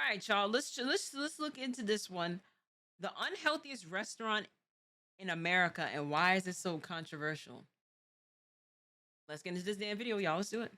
right, y'all. Let's look into this one. The unhealthiest restaurant in America, and why is it so controversial? Let's get into this damn video, y'all. Let's do it.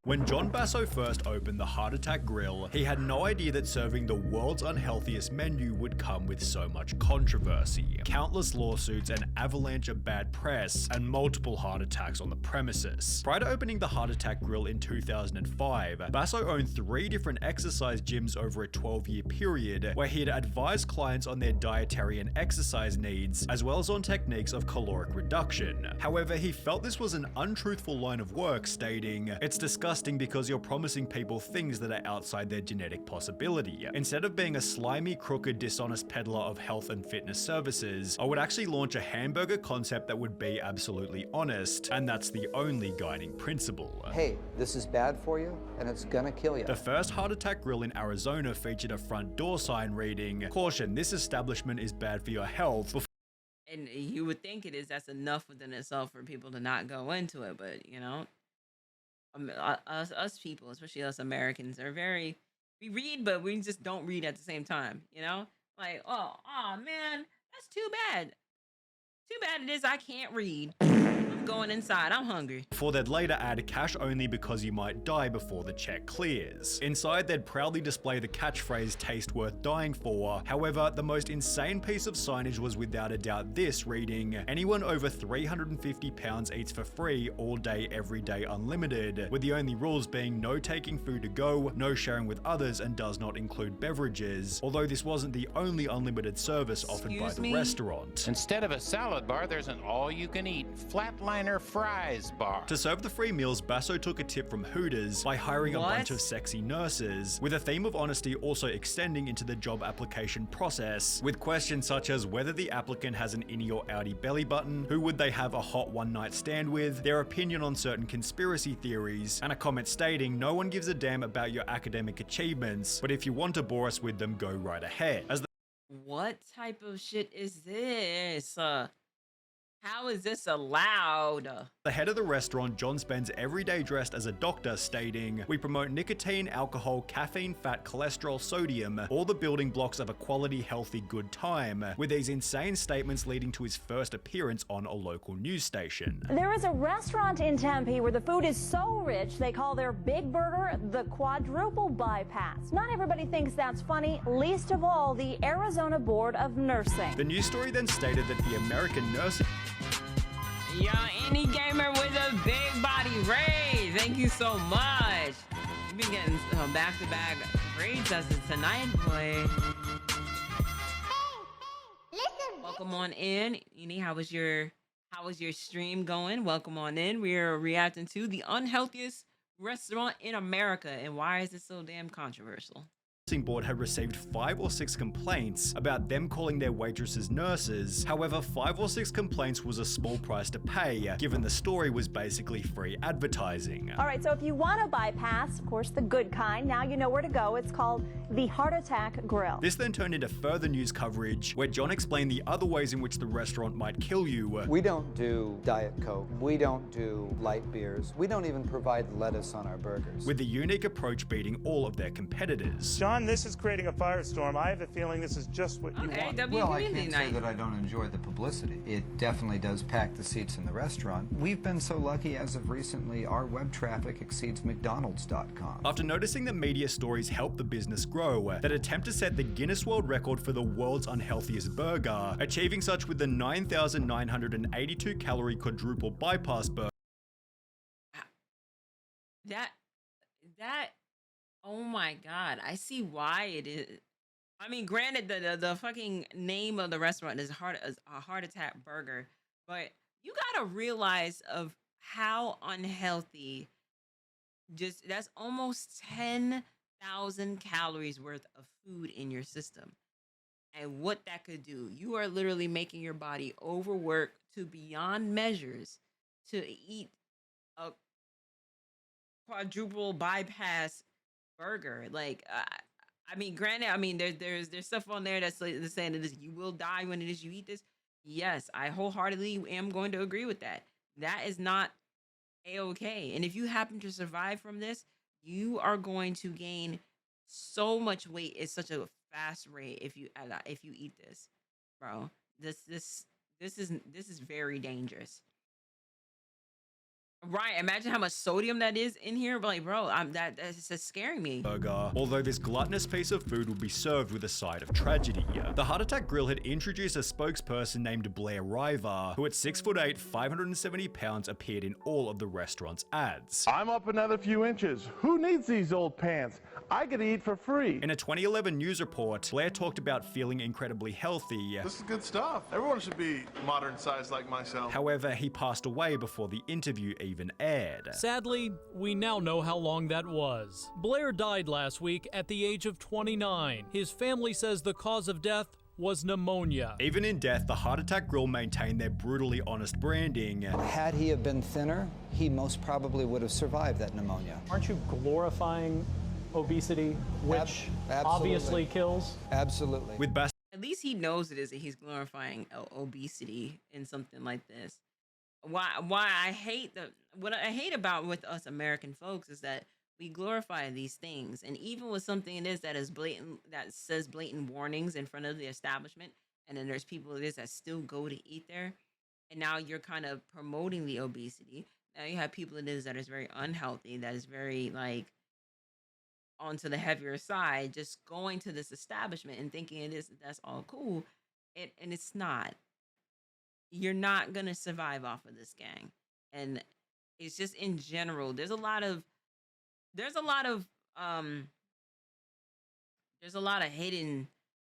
When John Basso first opened the Heart Attack Grill, he had no idea that serving the world's unhealthiest menu would come with so much controversy, countless lawsuits, an avalanche of bad press, and multiple heart attacks on the premises. Prior to opening the Heart Attack Grill in 2005, Basso owned 3 different exercise gyms over a 12-year period, where he had advised clients on their dietary and exercise needs, as well as on techniques of caloric reduction. However, he felt this was an untruthful line of work, stating, "It's disgusting because you're promising people things that are outside their genetic possibility. Instead of being a slimy, crooked, dishonest peddler of health and fitness services, I would actually launch a hamburger concept that would be absolutely honest, and that's the only guiding principle." Hey, this is bad for you, and it's gonna kill you. The first Heart Attack Grill in Arizona featured a front door sign reading, "Caution, this establishment is bad for your health." And you would think it is. That's enough within itself for people to not go into it, but you know, us people, especially us Americans, are we read, but we just don't read at the same time. You know, like oh man, that's too bad. Too bad it is. I can't read. I'm going inside. I'm hungry. Before they'd later add cash only because you might die before the check clears. Inside, they'd proudly display the catchphrase "taste worth dying for." However, the most insane piece of signage was without a doubt this, reading, "Anyone over 350 pounds eats for free all day, every day, unlimited," with the only rules being no taking food to go, no sharing with others, and does not include beverages, although this wasn't the only unlimited service offered by the restaurant. Instead of a salad bar, there's an all-you-can-eat flatliner fries bar. To serve the free meals, Basso took a tip from Hooters by hiring a bunch of sexy nurses, with a theme of honesty also extending into the job application process, with questions such as whether the applicant has an innie or outie belly button, who would they have a hot one-night stand with, their opinion on certain conspiracy theories, and a comment stating, "No one gives a damn about your academic achievements, but if you want to bore us with them, go right ahead." What type of shit is this? How is this allowed? The head of the restaurant, John, spends every day dressed as a doctor, stating, "We promote nicotine, alcohol, caffeine, fat, cholesterol, sodium, all the building blocks of a quality, healthy, good time," with these insane statements leading to his first appearance on a local news station. There is a restaurant in Tempe where the food is so rich they call their big burger the quadruple bypass. Not everybody thinks that's funny, least of all the Arizona Board of Nursing. The news story then stated that the American Nursing Yeah, any gamer with a big body. Ray, thank you so much. You've been getting back-to-back grades as of tonight, boy. Listen. Welcome on in. Eni, how was your stream going? Welcome on in. We're reacting to the unhealthiest restaurant in America, and why is it so damn controversial? Board had received 5 or 6 complaints about them calling their waitresses nurses. However, 5 or 6 complaints was a small price to pay, given the story was basically free advertising. All right, so if you want to bypass, of course, the good kind, now you know where to go. It's called the Heart Attack Grill. This then turned into further news coverage, where John explained the other ways in which the restaurant might kill you. We don't do Diet Coke. We don't do light beers. We don't even provide lettuce on our burgers. With the unique approach beating all of their competitors. John, this is creating a firestorm. I have a feeling this is just what you want. Well, I can't say that I don't enjoy the publicity. It definitely does pack the seats in the restaurant. We've been so lucky as of recently, our web traffic exceeds McDonald's.com. After noticing that media stories help the business grow, that attempt to set the Guinness World Record for the world's unhealthiest burger, achieving such with the 9,982 calorie quadruple bypass burger. That oh my god, I see why it is. I mean, granted, the fucking name of the restaurant is a heart attack burger, but you gotta realize of how unhealthy. Just that's almost 10,000 calories worth of food in your system, and what that could do. You are literally making your body overwork to beyond measures to eat a quadruple bypass burger. Like I mean, granted, I mean, there's stuff on there that's saying that you will die when it is you eat this. Yes, I wholeheartedly am going to agree with that. That is not a-okay. And if you happen to survive from this, you are going to gain so much weight at such a fast rate if you eat this, bro. This this this is very dangerous. Right. Imagine how much sodium that is in here. Like, bro, that's just scaring me. Burger, although this gluttonous piece of food would be served with a side of tragedy. The Heart Attack Grill had introduced a spokesperson named Blair River, who at 6'8", 570 pounds appeared in all of the restaurant's ads. I'm up another few inches. Who needs these old pants? I could eat for free. In a 2011 news report, Blair talked about feeling incredibly healthy. This is good stuff. Everyone should be modern sized like myself. However, he passed away before the interview even aired. Sadly, we now know how long that was. Blair died last week at the age of 29. His family says the cause of death was pneumonia. Even in death, the Heart Attack Grill maintained their brutally honest branding. Had he have been thinner, he most probably would have survived that pneumonia. Aren't you glorifying obesity, which obviously kills? Absolutely. With Bass At least he knows it is that he's glorifying obesity in something like this. Why I hate what I hate about with us American folks is that we glorify these things, and even with something it is that is blatant, that says blatant warnings in front of the establishment, and then there's people it is that still go to eat there, and now you're kind of promoting the obesity. Now you have people it is that is very unhealthy, that is very like onto the heavier side, just going to this establishment and thinking that's all cool, and it's not. You're not gonna survive off of this, gang. And it's just in general, there's a lot of hidden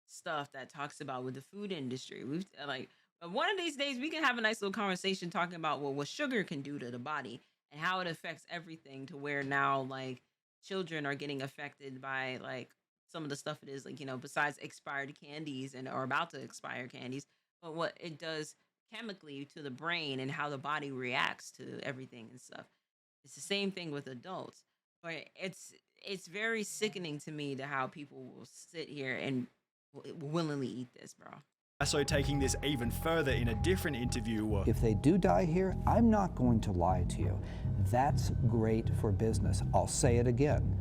stuff that talks about with the food industry. We've like one of these days we can have a nice little conversation talking about what sugar can do to the body and how it affects everything, to where now like children are getting affected by like some of the stuff it is, like, besides expired candies and or about to expire candies, but what it does chemically to the brain and how the body reacts to everything and stuff. It's the same thing with adults, but it's very sickening to me to how people will sit here and willingly eat this, bro. So taking this even further in a different interview. If they do die here, I'm not going to lie to you. That's great for business. I'll say it again.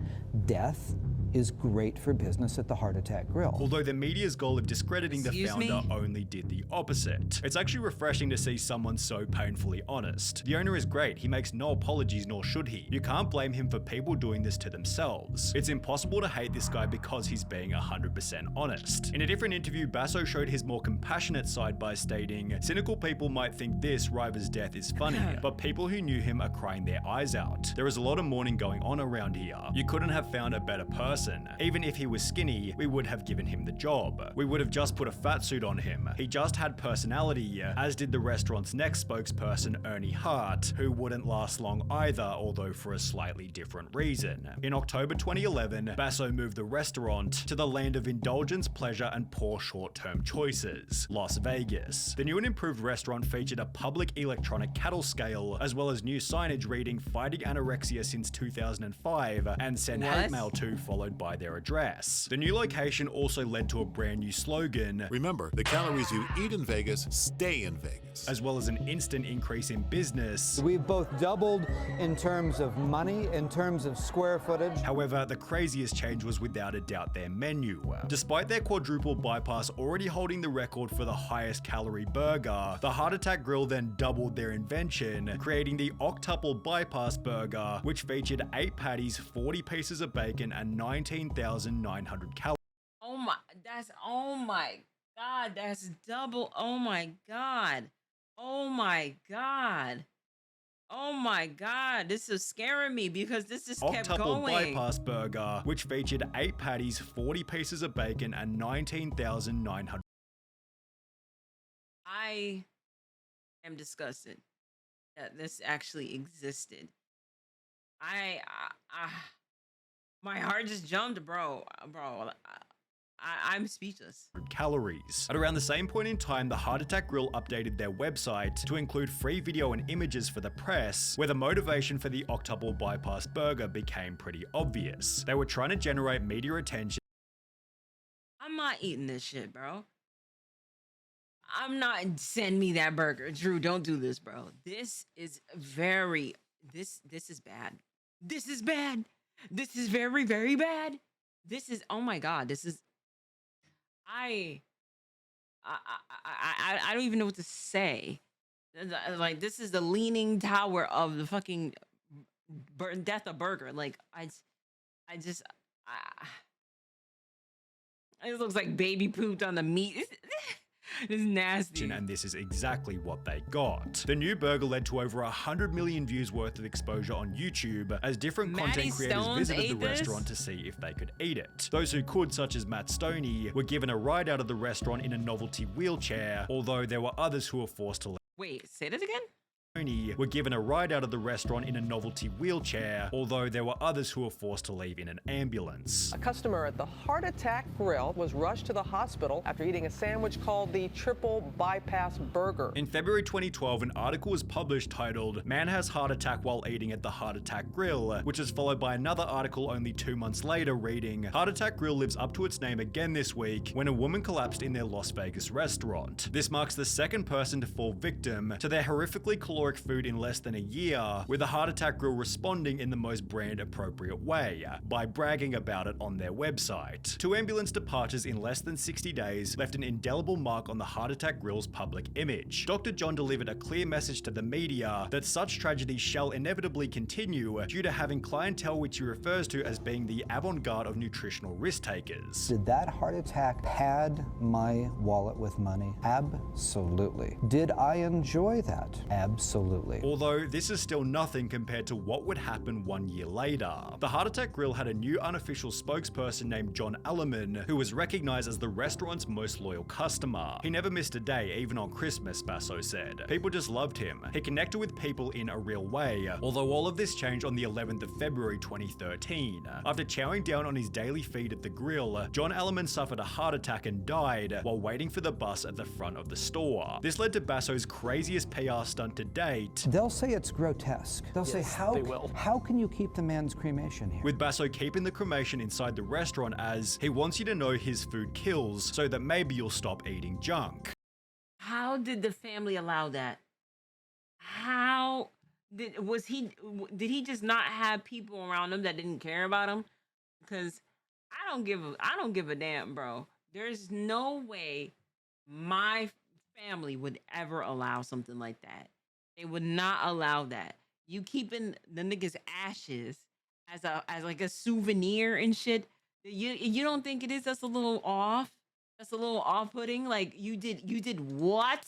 Death is great for business at the Heart Attack Grill. Although the media's goal of discrediting the Excuse founder me? only did the opposite. It's actually refreshing to see someone so painfully honest. The owner is great, he makes no apologies, nor should he. You can't blame him for people doing this to themselves. It's impossible to hate this guy because he's being 100% honest. In a different interview, Basso showed his more compassionate side by stating, cynical people might think this, River's death, is funny, but people who knew him are crying their eyes out. There is a lot of mourning going on around here. You couldn't have found a better person. Even if he was skinny, we would have given him the job. We would have just put a fat suit on him. He just had personality, as did the restaurant's next spokesperson, Ernie Hart, who wouldn't last long either, although for a slightly different reason. In October 2011, Basso moved the restaurant to the land of indulgence, pleasure, and poor short-term choices, Las Vegas. The new and improved restaurant featured a public electronic cattle scale, as well as new signage reading "Fighting Anorexia Since 2005" and "Send hate mail to," followed by their address. The new location also led to a brand new slogan, "Remember, the calories you eat in Vegas stay in Vegas," as well as an instant increase in business. We've both doubled in terms of money, in terms of square footage. However, the craziest change was without a doubt their menu. Despite their quadruple bypass already holding the record for the highest calorie burger, the Heart Attack Grill then doubled their invention, creating the octuple bypass burger, which featured 8 patties, 40 pieces of bacon, and 19,900 calories. Oh my God, that's double. Oh my God. Oh my God. Oh my God, this is scaring me because this just kept Octuple going. bypass burger, which featured 8 patties, 40 pieces of bacon, and 19,900. I am disgusted that this actually existed. My heart just jumped, bro. I'm speechless. Calories. At around the same point in time, the Heart Attack Grill updated their website to include free video and images for the press, where the motivation for the octuple bypass burger became pretty obvious. They were trying to generate media attention not eating this shit, bro. I'm not. Send me that burger, Drew. Don't do this, bro. This is very. This is bad. This is bad. This is very, very bad. This is. Oh my god. This is. I don't even know what to say. Like, this is the leaning tower of the fucking death of burger. Like, it looks like baby pooped on the meat. This is nasty. And this is exactly what they got. The new burger led to over 100 million views worth of exposure on YouTube as different content creators visited the restaurant to see if they could eat it. Those who could, such as Matt Stoney, were given a ride out of the restaurant in a novelty wheelchair, although there were others who were forced to Wait, say that again? were given a ride out of the restaurant in a novelty wheelchair, although there were others who were forced to leave in an ambulance. A customer at the Heart Attack Grill was rushed to the hospital after eating a sandwich called the Triple Bypass Burger. In February 2012, an article was published titled "Man Has Heart Attack While Eating at the Heart Attack Grill," which is followed by another article only 2 months later reading, "Heart Attack Grill lives up to its name again this week when a woman collapsed in their Las Vegas restaurant. This marks the second person to fall victim to their horrifically caloric food in less than a year, with the Heart Attack Grill responding in the most brand appropriate way, by bragging about it on their website. 2 ambulance departures in less than 60 days left an indelible mark on the Heart Attack Grill's public image. Dr. John delivered a clear message to the media that such tragedies shall inevitably continue due to having clientele which he refers to as being the avant-garde of nutritional risk takers." Did that heart attack pad my wallet with money? Absolutely. Did I enjoy that? Absolutely. Although this is still nothing compared to what would happen 1 year later. The Heart Attack Grill had a new unofficial spokesperson named John Alleman, who was recognized as the restaurant's most loyal customer. He never missed a day, even on Christmas, Basso said. People just loved him. He connected with people in a real way, although all of this changed on the 11th of February 2013. After chowing down on his daily feed at the grill, John Alleman suffered a heart attack and died while waiting for the bus at the front of the store. This led to Basso's craziest PR stunt to date. They'll say it's grotesque. They'll say, how can you keep the man's cremation here? With Basso keeping the cremation inside the restaurant as he wants you to know his food kills so that maybe you'll stop eating junk. How did the family allow that? How did he just not have people around him that didn't care about him? Because I don't give a damn, bro. There's no way my family would ever allow something like that. They would not allow that. You keeping the nigga's ashes as like a souvenir and shit. You don't think it is? That's a little off. That's a little off-putting. Like, you did what?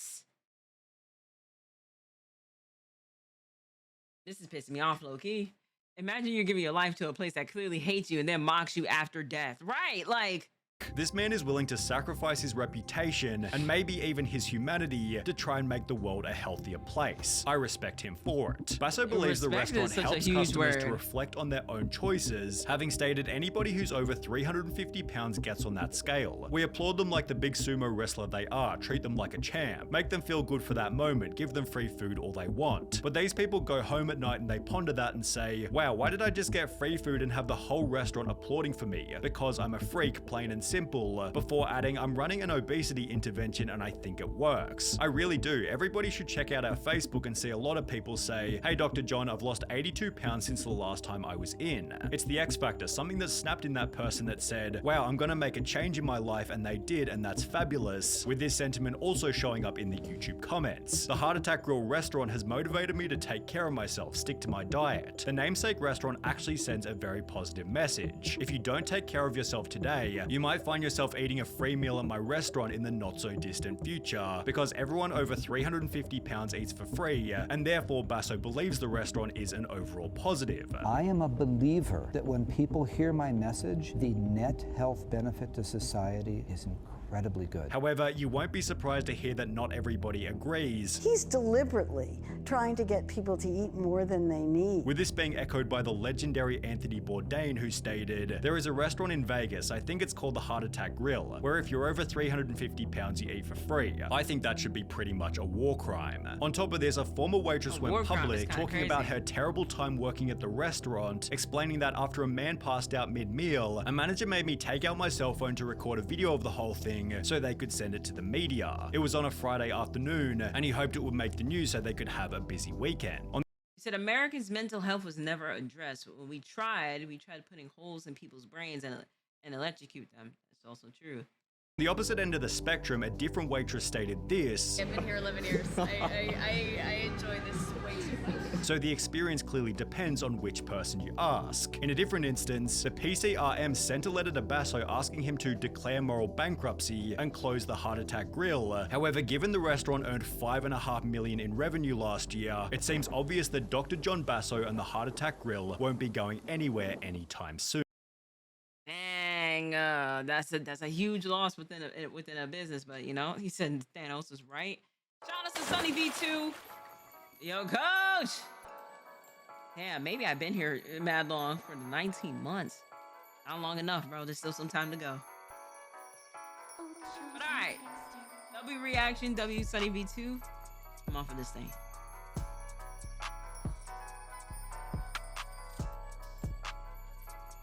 This is pissing me off, low-key. Imagine you're giving your life to a place that clearly hates you and then mocks you after death. Right, like... This man is willing to sacrifice his reputation and maybe even his humanity to try and make the world a healthier place. I respect him for it. Basso believes the restaurant helps customers to reflect on their own choices, having stated anybody who's over 350 pounds gets on that scale. We applaud them like the big sumo wrestler they are, treat them like a champ, make them feel good for that moment, give them free food all they want. But these people go home at night and they ponder that and say, wow, why did I just get free food and have the whole restaurant applauding for me? Because I'm a freak, plain and simple, before adding, I'm running an obesity intervention and I think it works. I really do. Everybody should check out our Facebook and see a lot of people say, hey Dr. John, I've lost 82 pounds since the last time I was in. It's the X factor, something that snapped in that person that said, wow, I'm gonna make a change in my life, and they did, and that's fabulous. With this sentiment also showing up in the YouTube comments. The Heart Attack Grill restaurant has motivated me to take care of myself, stick to my diet. The namesake restaurant actually sends a very positive message. If you don't take care of yourself today, you might find yourself eating a free meal at my restaurant in the not so distant future, because everyone over 350 pounds eats for free, and therefore Basso believes the restaurant is an overall positive. I am a believer that when people hear my message, the net health benefit to society is incredible. incredibly good. However, you won't be surprised to hear that not everybody agrees, He's deliberately trying to get people to eat more than they need. with this being echoed by the legendary Anthony Bourdain, who stated, "There is a restaurant in Vegas, I think it's called the Heart Attack Grill, where if you're over 350 pounds you eat for free. I think that should be pretty much a war crime." On top of this, a former waitress went public talking about her terrible time working at the restaurant, explaining that after a man passed out mid-meal, a manager made me take out my cell phone to record a video of the whole thing so they could send it to the media. It was on a Friday afternoon, and he hoped it would make the news so they could have a busy weekend. He said Americans' mental health was never addressed. When we tried putting holes in people's brains and electrocute them. That's also true. The opposite end of the spectrum, a different waitress stated this. I've been here 11 years. I enjoy this way too much. So the experience clearly depends on which person you ask. In a different instance, the PCRM sent a letter to Basso asking him to declare moral bankruptcy and close the Heart Attack Grill. However, given the restaurant earned $5.5 million in revenue last year, it seems obvious that Dr. John Basso and the Heart Attack Grill won't be going anywhere anytime soon. Dang, that's a huge loss within a business, but you know, he said Thanos is right. Shout out to Sunny V2. Yo, coach. Yeah, maybe I've been here mad long for 19 months. Not long enough, bro. There's still some time to go. But all right, W reaction, W Sunny V2. Come on for this thing.